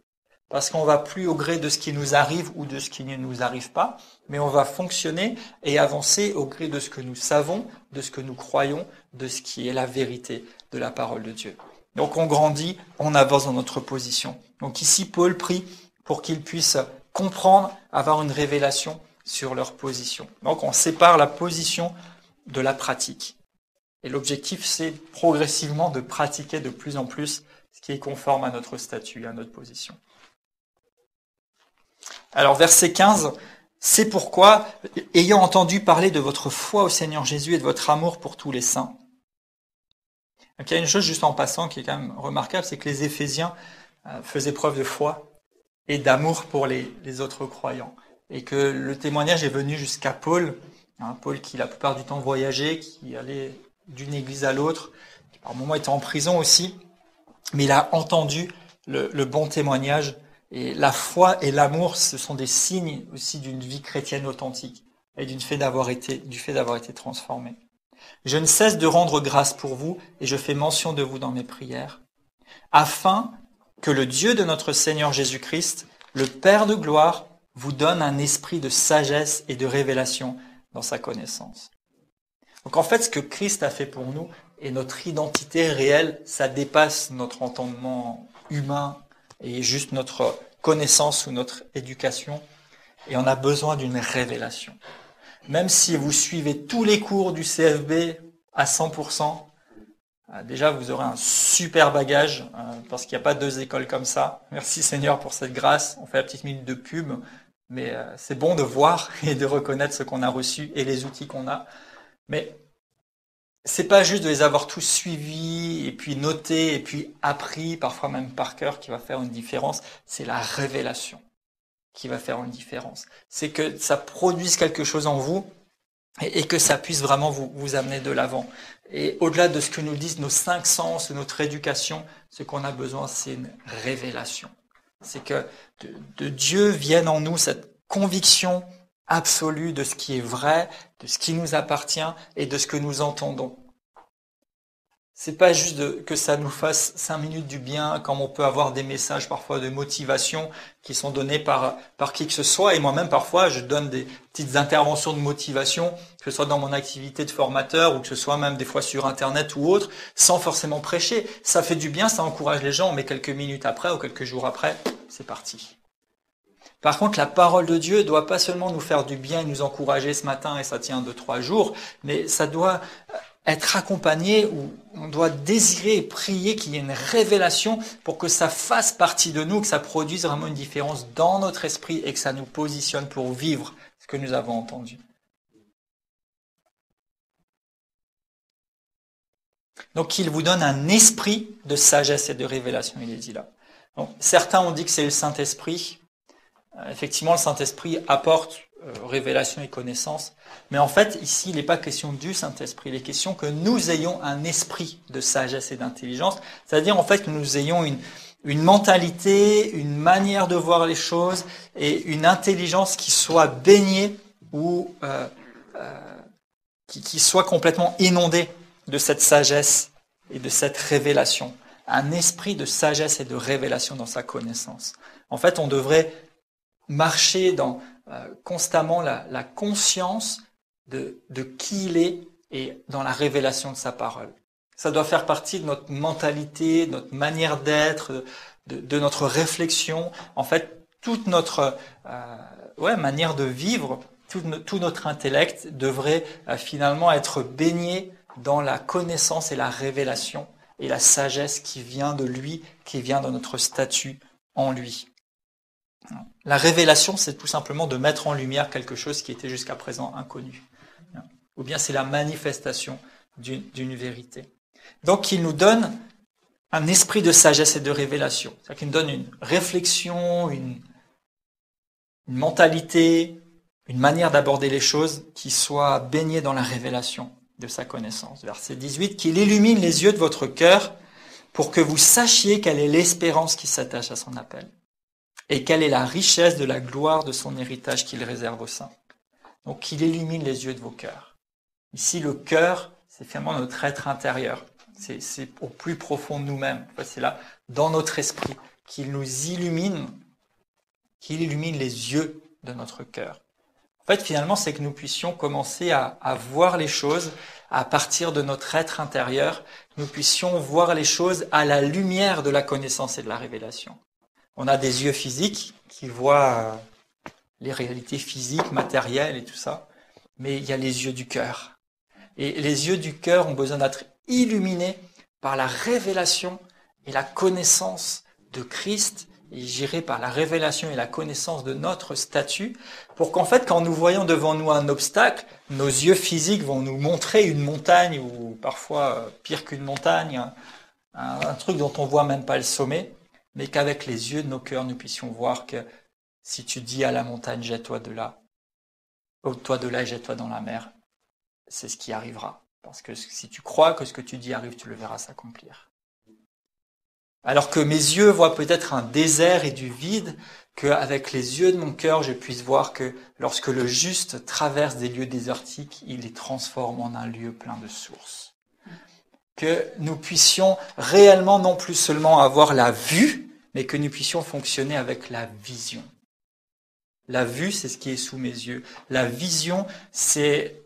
Parce qu'on va plus au gré de ce qui nous arrive ou de ce qui ne nous arrive pas, mais on va fonctionner et avancer au gré de ce que nous savons, de ce que nous croyons, de ce qui est la vérité de la parole de Dieu. Donc on grandit, on avance dans notre position. Donc ici, Paul prie pour qu'ils puissent comprendre, avoir une révélation sur leur position. Donc on sépare la position de la pratique. Et l'objectif, c'est progressivement de pratiquer de plus en plus ce qui est conforme à notre statut et à notre position. Alors, verset 15, c'est pourquoi, ayant entendu parler de votre foi au Seigneur Jésus et de votre amour pour tous les saints. Donc, il y a une chose juste en passant qui est quand même remarquable, c'est que les Éphésiens faisaient preuve de foi et d'amour pour les autres croyants. Et que le témoignage est venu jusqu'à Paul, Paul qui la plupart du temps voyageait, qui allait d'une église à l'autre, qui par moments était en prison aussi, mais il a entendu le bon témoignage. Et la foi et l'amour, ce sont des signes aussi d'une vie chrétienne authentique et du fait d'avoir été transformé. Je ne cesse de rendre grâce pour vous et je fais mention de vous dans mes prières, afin que le Dieu de notre Seigneur Jésus-Christ, le Père de gloire, vous donne un esprit de sagesse et de révélation dans sa connaissance. Donc en fait, ce que Christ a fait pour nous et notre identité réelle, ça dépasse notre entendement humain et juste notre connaissance ou notre éducation. Et on a besoin d'une révélation. Même si vous suivez tous les cours du CFB à 100%, déjà vous aurez un super bagage, parce qu'il n'y a pas 2 écoles comme ça. Merci Seigneur pour cette grâce. On fait la petite minute de pub, mais c'est bon de voir et de reconnaître ce qu'on a reçu et les outils qu'on a. Mais c'est pas juste de les avoir tous suivis et puis notés et puis appris, parfois même par cœur, qui va faire une différence. C'est la révélation. qui va faire une différence. C'est que ça produise quelque chose en vous et que ça puisse vraiment vous amener de l'avant. Et au-delà de ce que nous disent nos 5 sens, notre éducation, ce qu'on a besoin, c'est une révélation. C'est que de Dieu vienne en nous cette conviction absolue de ce qui est vrai, de ce qui nous appartient et de ce que nous entendons. C'est pas juste que ça nous fasse 5 minutes du bien, comme on peut avoir des messages parfois de motivation qui sont donnés par qui que ce soit. Et moi-même, parfois, je donne des petites interventions de motivation, que ce soit dans mon activité de formateur ou que ce soit même des fois sur Internet ou autre, sans forcément prêcher. Ça fait du bien, ça encourage les gens, mais quelques minutes après ou quelques jours après, c'est parti. Par contre, la parole de Dieu doit pas seulement nous faire du bien et nous encourager ce matin, et ça tient 2-3 jours, mais ça doit être accompagné, ou on doit désirer et prier qu'il y ait une révélation pour que ça fasse partie de nous, que ça produise vraiment une différence dans notre esprit et que ça nous positionne pour vivre ce que nous avons entendu. Donc qu'il vous donne un esprit de sagesse et de révélation, il est dit là. Donc, certains ont dit que c'est le Saint-Esprit. Effectivement, le Saint-Esprit apporte révélation et connaissance. Mais en fait, ici, il n'est pas question du Saint-Esprit. Il est question que nous ayons un esprit de sagesse et d'intelligence. C'est-à-dire, en fait, que nous ayons une mentalité, une manière de voir les choses et une intelligence qui soit baignée ou qui soit complètement inondée de cette sagesse et de cette révélation. Un esprit de sagesse et de révélation dans sa connaissance. En fait, on devrait marcher dans constamment la conscience de qui il est et dans la révélation de sa parole. Ça doit faire partie de notre mentalité, de notre manière d'être, de notre réflexion. En fait, toute notre manière de vivre, tout notre intellect devrait finalement être baigné dans la connaissance et la révélation et la sagesse qui vient de lui, qui vient de notre statut en lui. La révélation, c'est tout simplement de mettre en lumière quelque chose qui était jusqu'à présent inconnu. Ou bien c'est la manifestation d'une vérité. Donc il nous donne un esprit de sagesse et de révélation. C'est-à-dire qu'il nous donne une réflexion, une mentalité, une manière d'aborder les choses qui soit baignée dans la révélation de sa connaissance. Verset 18, qu'il illumine les yeux de votre cœur pour que vous sachiez quelle est l'espérance qui s'attache à son appel. Et quelle est la richesse de la gloire de son héritage qu'il réserve aux saints. Donc, qu'il illumine les yeux de vos cœurs. Ici, le cœur, c'est finalement notre être intérieur. C'est au plus profond de nous-mêmes. En fait, c'est là, dans notre esprit, qu'il nous illumine, qu'il illumine les yeux de notre cœur. En fait, finalement, c'est que nous puissions commencer à voir les choses à partir de notre être intérieur. Nous puissions voir les choses à la lumière de la connaissance et de la révélation. On a des yeux physiques qui voient les réalités physiques, matérielles et tout ça. Mais il y a les yeux du cœur. Et les yeux du cœur ont besoin d'être illuminés par la révélation et la connaissance de Christ, et j'irai par la révélation et la connaissance de notre statut, pour qu'en fait, quand nous voyons devant nous un obstacle, nos yeux physiques vont nous montrer une montagne, ou parfois pire qu'une montagne, un truc dont on voit même pas le sommet, mais qu'avec les yeux de nos cœurs, nous puissions voir que si tu dis à la montagne, jette-toi de là, ôte-toi de là et jette-toi dans la mer, c'est ce qui arrivera. Parce que si tu crois que ce que tu dis arrive, tu le verras s'accomplir. Alors que mes yeux voient peut-être un désert et du vide, qu'avec les yeux de mon cœur, je puisse voir que lorsque le juste traverse des lieux désertiques, il les transforme en un lieu plein de sources. Que nous puissions réellement non plus seulement avoir la vue, mais que nous puissions fonctionner avec la vision. La vue, c'est ce qui est sous mes yeux. La vision, c'est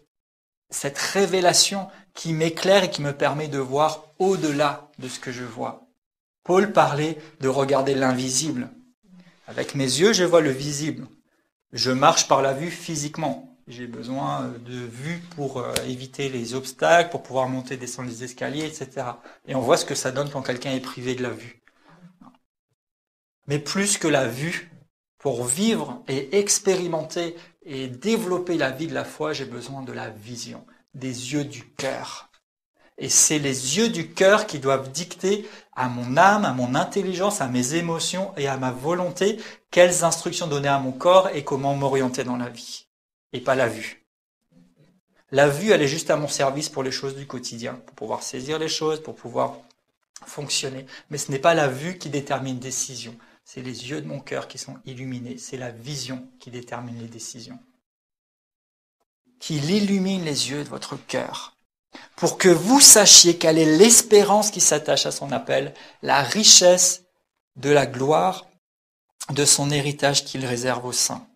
cette révélation qui m'éclaire et qui me permet de voir au-delà de ce que je vois. Paul parlait de regarder l'invisible. Avec mes yeux, je vois le visible. Je marche par la vue physiquement. J'ai besoin de vue pour éviter les obstacles, pour pouvoir monter, descendre les escaliers, etc. Et on voit ce que ça donne quand quelqu'un est privé de la vue. Mais plus que la vue, pour vivre et expérimenter et développer la vie de la foi, j'ai besoin de la vision, des yeux du cœur. Et c'est les yeux du cœur qui doivent dicter à mon âme, à mon intelligence, à mes émotions et à ma volonté quelles instructions donner à mon corps et comment m'orienter dans la vie. Et pas la vue. La vue, elle est juste à mon service pour les choses du quotidien, pour pouvoir saisir les choses, pour pouvoir fonctionner. Mais ce n'est pas la vue qui détermine les décisions. C'est les yeux de mon cœur qui sont illuminés. C'est la vision qui détermine les décisions. Qu'il illumine les yeux de votre cœur, pour que vous sachiez quelle est l'espérance qui s'attache à son appel, la richesse de la gloire de son héritage qu'il réserve aux saints.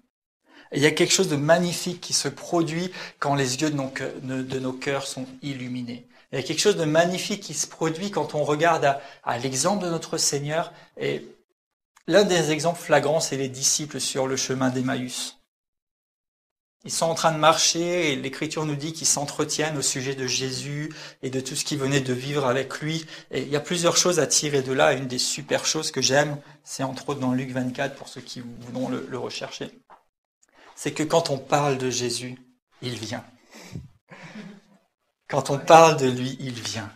Et il y a quelque chose de magnifique qui se produit quand les yeux de nos cœurs sont illuminés. Il y a quelque chose de magnifique qui se produit quand on regarde à l'exemple de notre Seigneur. Et l'un des exemples flagrants, c'est les disciples sur le chemin d'Emmaüs. Ils sont en train de marcher et l'Écriture nous dit qu'ils s'entretiennent au sujet de Jésus et de tout ce qu'ils venaient de vivre avec lui. Et il y a plusieurs choses à tirer de là. Une des super choses que j'aime, c'est entre autres dans Luc 24, pour ceux qui voudront le rechercher. C'est que quand on parle de Jésus, il vient. Quand on parle de lui, il vient.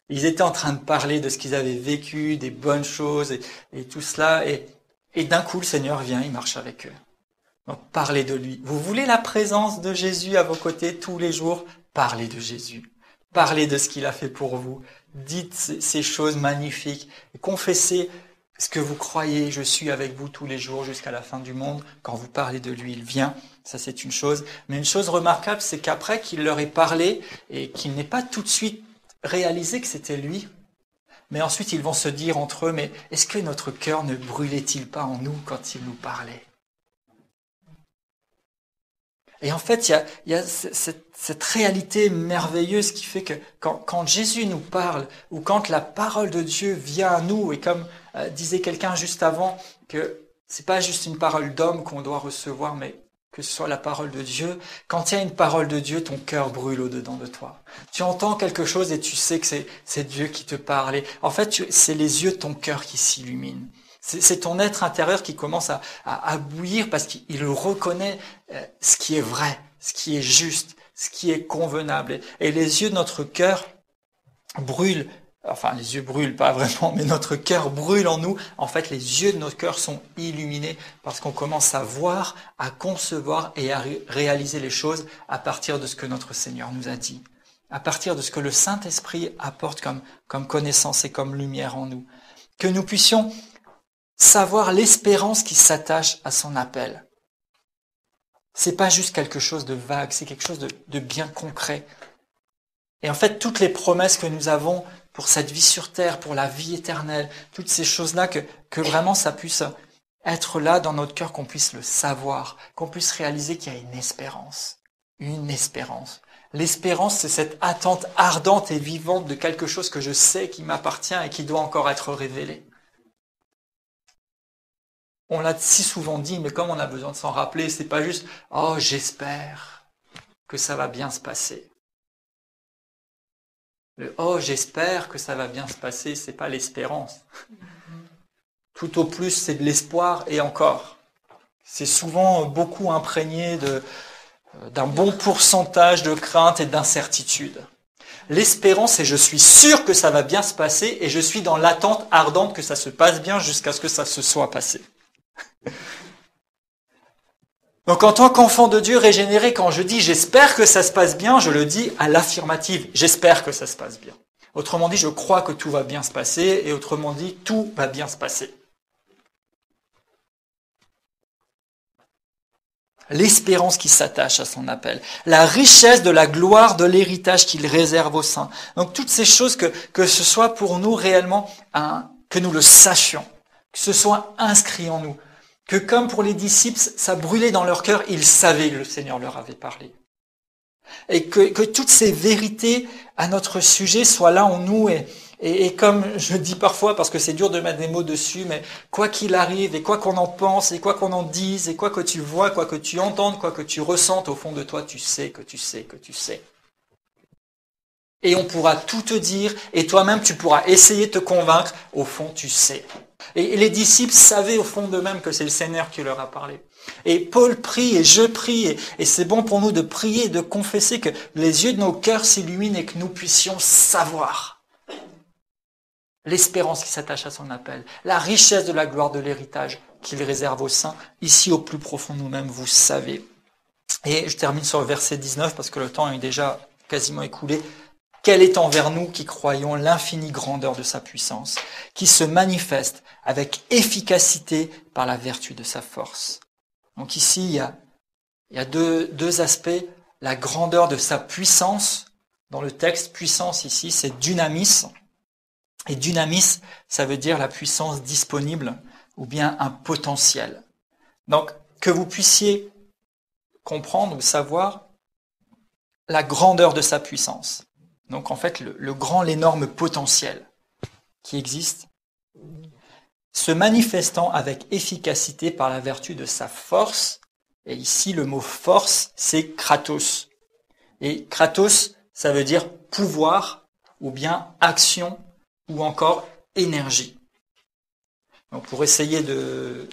Ils étaient en train de parler de ce qu'ils avaient vécu, des bonnes choses et tout cela. Et d'un coup, le Seigneur vient, il marche avec eux. Donc, parlez de lui. Vous voulez la présence de Jésus à vos côtés tous les jours? Parlez de Jésus. Parlez de ce qu'il a fait pour vous. Dites ces choses magnifiques. Confessez ce que vous croyez. Je suis avec vous tous les jours jusqu'à la fin du monde. Quand vous parlez de lui, il vient. Ça, c'est une chose. Mais une chose remarquable, c'est qu'après qu'il leur ait parlé et qu'il n'ait pas tout de suite réalisé que c'était lui, mais ensuite ils vont se dire entre eux, mais est-ce que notre cœur ne brûlait-il pas en nous quand il nous parlait? Et en fait, il y a cette réalité merveilleuse qui fait que quand Jésus nous parle, ou quand la parole de Dieu vient à nous, et comme disait quelqu'un juste avant, que c'est pas juste une parole d'homme qu'on doit recevoir, mais que ce soit la parole de Dieu, quand il y a une parole de Dieu, ton cœur brûle au-dedans de toi. Tu entends quelque chose et tu sais que c'est Dieu qui te parle. Et en fait, c'est les yeux de ton cœur qui s'illuminent. C'est ton être intérieur qui commence à bouillir parce qu'il reconnaît ce qui est vrai, ce qui est juste, ce qui est convenable. Et les yeux de notre cœur brûlent, enfin les yeux brûlent pas vraiment, mais notre cœur brûle en nous. En fait, les yeux de notre cœur sont illuminés parce qu'on commence à voir, à concevoir et à réaliser les choses à partir de ce que notre Seigneur nous a dit, à partir de ce que le Saint-Esprit apporte comme connaissance et comme lumière en nous. Que nous puissions savoir l'espérance qui s'attache à son appel. C'est pas juste quelque chose de vague, c'est quelque chose de bien concret. Et en fait, toutes les promesses que nous avons pour cette vie sur terre, pour la vie éternelle, toutes ces choses-là, que vraiment ça puisse être là dans notre cœur, qu'on puisse le savoir, qu'on puisse réaliser qu'il y a une espérance. Une espérance. L'espérance, c'est cette attente ardente et vivante de quelque chose que je sais qui m'appartient et qui doit encore être révélé. On l'a si souvent dit, mais comme on a besoin de s'en rappeler, c'est pas juste « Oh, j'espère que ça va bien se passer ». Le « Oh, j'espère que ça va bien se passer », c'est pas l'espérance. Tout au plus, c'est de l'espoir et encore. C'est souvent beaucoup imprégné d'un bon pourcentage de crainte et d'incertitude. L'espérance, c'est je suis sûr que ça va bien se passer et je suis dans l'attente ardente que ça se passe bien jusqu'à ce que ça se soit passé. Donc en tant qu'enfant de Dieu régénéré, quand je dis j'espère que ça se passe bien, je le dis à l'affirmative, j'espère que ça se passe bien. Autrement dit, je crois que tout va bien se passer et autrement dit, tout va bien se passer. L'espérance qui s'attache à son appel, la richesse de la gloire de l'héritage qu'il réserve aux saints. Donc toutes ces choses que ce soit pour nous réellement, que nous le sachions, que ce soit inscrit en nous. Que comme pour les disciples, ça brûlait dans leur cœur, ils savaient que le Seigneur leur avait parlé. Et que toutes ces vérités à notre sujet soient là en nous. Et comme je dis parfois, parce que c'est dur de mettre des mots dessus, mais quoi qu'il arrive, et quoi qu'on en pense, et quoi qu'on en dise, et quoi que tu vois, quoi que tu entendes, quoi que tu ressentes, au fond de toi, tu sais que tu sais que tu sais. Et on pourra tout te dire, et toi-même tu pourras essayer de te convaincre, au fond tu sais. Et les disciples savaient au fond d'eux-mêmes que c'est le Seigneur qui leur a parlé. Et Paul prie et je prie, et c'est bon pour nous de prier et de confesser que les yeux de nos cœurs s'illuminent et que nous puissions savoir l'espérance qui s'attache à son appel, la richesse de la gloire de l'héritage qu'il réserve aux saints, ici au plus profond de nous-mêmes, vous savez. Et je termine sur le verset 19 parce que le temps est déjà quasiment écoulé. Quelle est envers nous qui croyons l'infinie grandeur de sa puissance, qui se manifeste avec efficacité par la vertu de sa force. Donc ici, il y a deux aspects. La grandeur de sa puissance. Dans le texte, puissance ici, c'est dynamis. Et dynamis, ça veut dire la puissance disponible ou bien un potentiel. Donc, que vous puissiez comprendre ou savoir la grandeur de sa puissance. Donc, en fait, le grand, l'énorme potentiel qui existe, se manifestant avec efficacité par la vertu de sa force. Et ici, le mot force, c'est kratos. Et kratos, ça veut dire pouvoir ou bien action ou encore énergie. Donc, pour essayer de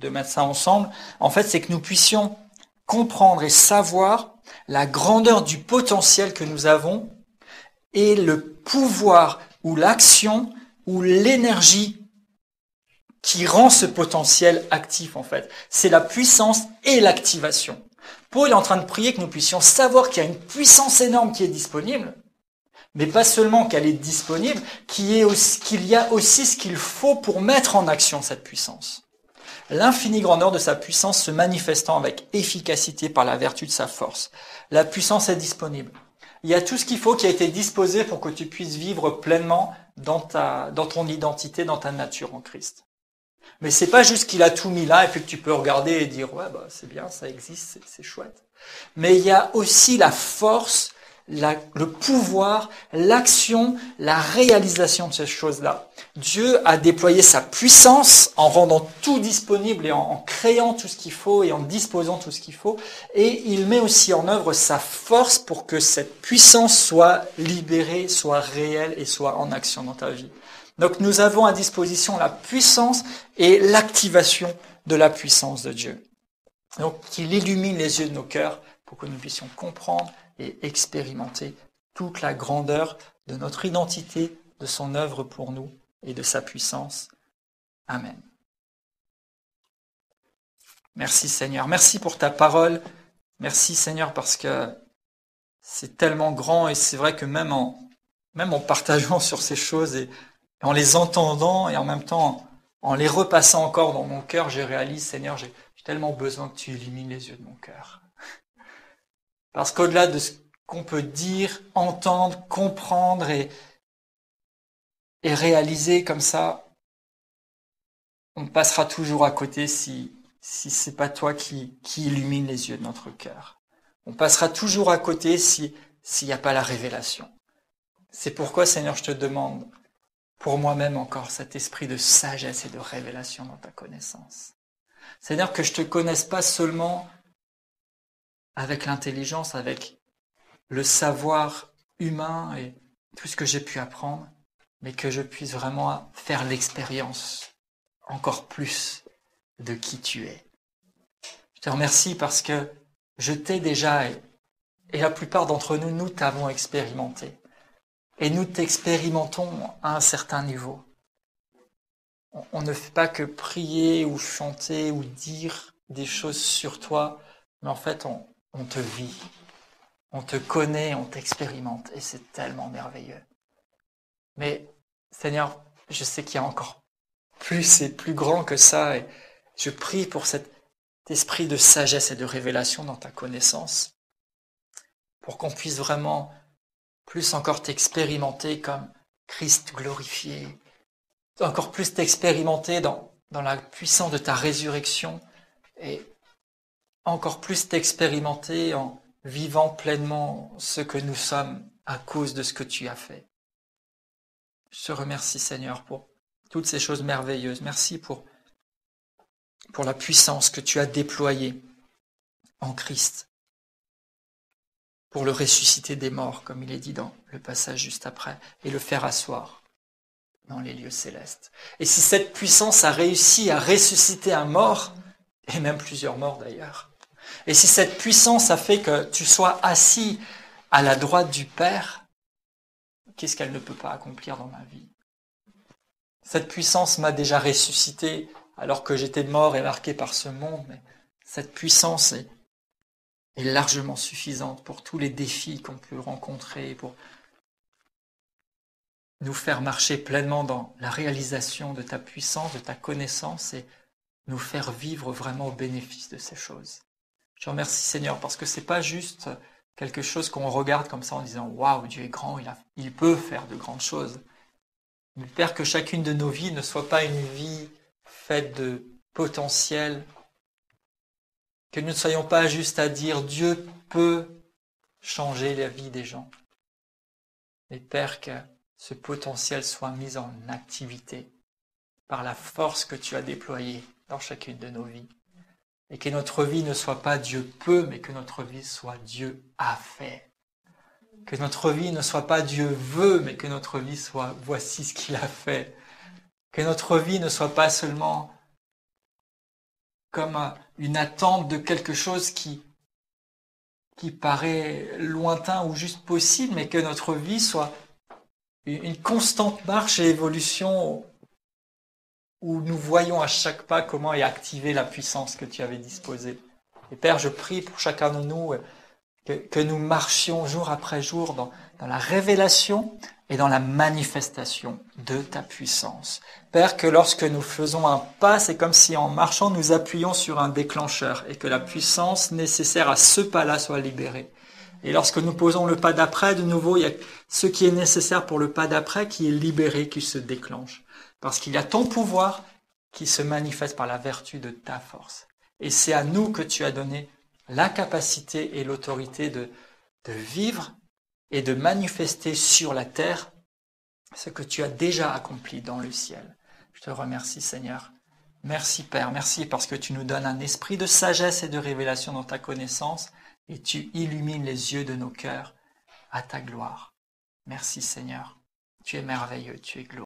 mettre ça ensemble, en fait, c'est que nous puissions comprendre et savoir la grandeur du potentiel que nous avons et le pouvoir ou l'action ou l'énergie qui rend ce potentiel actif, en fait. C'est la puissance et l'activation. Paul est en train de prier que nous puissions savoir qu'il y a une puissance énorme qui est disponible, mais pas seulement qu'elle est disponible, qu'il y a aussi ce qu'il faut pour mettre en action cette puissance. L'infinie grandeur de sa puissance se manifestant avec efficacité par la vertu de sa force. La puissance est disponible. Il y a tout ce qu'il faut qui a été disposé pour que tu puisses vivre pleinement dans ton identité, dans ta nature en Christ. Mais c'est pas juste qu'il a tout mis là et puis que tu peux regarder et dire ouais c'est bien, ça existe, c'est chouette. Mais il y a aussi la force, le pouvoir, l'action, la réalisation de ces choses-là. Dieu a déployé sa puissance en rendant tout disponible et en créant tout ce qu'il faut et en disposant tout ce qu'il faut. Et il met aussi en œuvre sa force pour que cette puissance soit libérée, soit réelle et soit en action dans ta vie. Donc nous avons à disposition la puissance et l'activation de la puissance de Dieu. Donc qu'il illumine les yeux de nos cœurs pour que nous puissions comprendre et expérimenter toute la grandeur de notre identité, de son œuvre pour nous et de sa puissance. Amen. Merci Seigneur. Merci pour ta parole. Merci Seigneur parce que c'est tellement grand et c'est vrai que même en partageant sur ces choses et en les entendant et en même temps en les repassant encore dans mon cœur, je réalise Seigneur, j'ai tellement besoin que tu illumines les yeux de mon cœur. Parce qu'au-delà de ce qu'on peut dire, entendre, comprendre et réaliser comme ça, on passera toujours à côté si c'est pas toi qui illumine les yeux de notre cœur. On passera toujours à côté s'il n'y a pas la révélation. C'est pourquoi, Seigneur, je te demande pour moi-même encore cet esprit de sagesse et de révélation dans ta connaissance. Seigneur, que je te connaisse pas seulement avec l'intelligence, avec le savoir humain et tout ce que j'ai pu apprendre, mais que je puisse vraiment faire l'expérience encore plus de qui tu es. Je te remercie parce que je t'ai déjà, et la plupart d'entre nous, nous t'avons expérimenté. Et nous t'expérimentons à un certain niveau. On ne fait pas que prier ou chanter ou dire des choses sur toi, mais en fait, on te vit, on te connaît, on t'expérimente, et c'est tellement merveilleux. Mais Seigneur, je sais qu'il y a encore plus et plus grand que ça, et je prie pour cet esprit de sagesse et de révélation dans ta connaissance, pour qu'on puisse vraiment plus encore t'expérimenter comme Christ glorifié, encore plus t'expérimenter dans la puissance de ta résurrection et encore plus t'expérimenter en vivant pleinement ce que nous sommes à cause de ce que tu as fait. Je te remercie Seigneur pour toutes ces choses merveilleuses. Merci pour la puissance que tu as déployée en Christ, pour le ressusciter des morts, comme il est dit dans le passage juste après, et le faire asseoir dans les lieux célestes. Et si cette puissance a réussi à ressusciter un mort, et même plusieurs morts d'ailleurs. Et si cette puissance a fait que tu sois assis à la droite du Père, qu'est-ce qu'elle ne peut pas accomplir dans ma vie? Cette puissance m'a déjà ressuscité alors que j'étais mort et marqué par ce monde, mais cette puissance est largement suffisante pour tous les défis qu'on peut rencontrer, pour nous faire marcher pleinement dans la réalisation de ta puissance, de ta connaissance et nous faire vivre vraiment au bénéfice de ces choses. Je te remercie Seigneur parce que c'est pas juste quelque chose qu'on regarde comme ça en disant « Waouh, Dieu est grand, il peut faire de grandes choses ». Mais Père, que chacune de nos vies ne soit pas une vie faite de potentiel, que nous ne soyons pas juste à dire « Dieu peut changer la vie des gens ». Mais Père, que ce potentiel soit mis en activité par la force que tu as déployée dans chacune de nos vies. Et que notre vie ne soit pas Dieu peut, mais que notre vie soit Dieu a fait. Que notre vie ne soit pas Dieu veut, mais que notre vie soit voici ce qu'il a fait. Que notre vie ne soit pas seulement comme une attente de quelque chose qui paraît lointain ou juste possible, mais que notre vie soit une constante marche et évolution où nous voyons à chaque pas comment est activée la puissance que tu avais disposée. Et Père, je prie pour chacun de nous que nous marchions jour après jour dans la révélation et dans la manifestation de ta puissance. Père, que lorsque nous faisons un pas, c'est comme si en marchant, nous appuyons sur un déclencheur et que la puissance nécessaire à ce pas-là soit libérée. Et lorsque nous posons le pas d'après, de nouveau, il y a ce qui est nécessaire pour le pas d'après qui est libéré, qui se déclenche. Parce qu'il y a ton pouvoir qui se manifeste par la vertu de ta force. Et c'est à nous que tu as donné la capacité et l'autorité de vivre et de manifester sur la terre ce que tu as déjà accompli dans le ciel. Je te remercie Seigneur. Merci Père, merci parce que tu nous donnes un esprit de sagesse et de révélation dans ta connaissance et tu illumines les yeux de nos cœurs à ta gloire. Merci Seigneur. Tu es merveilleux, tu es glorieux.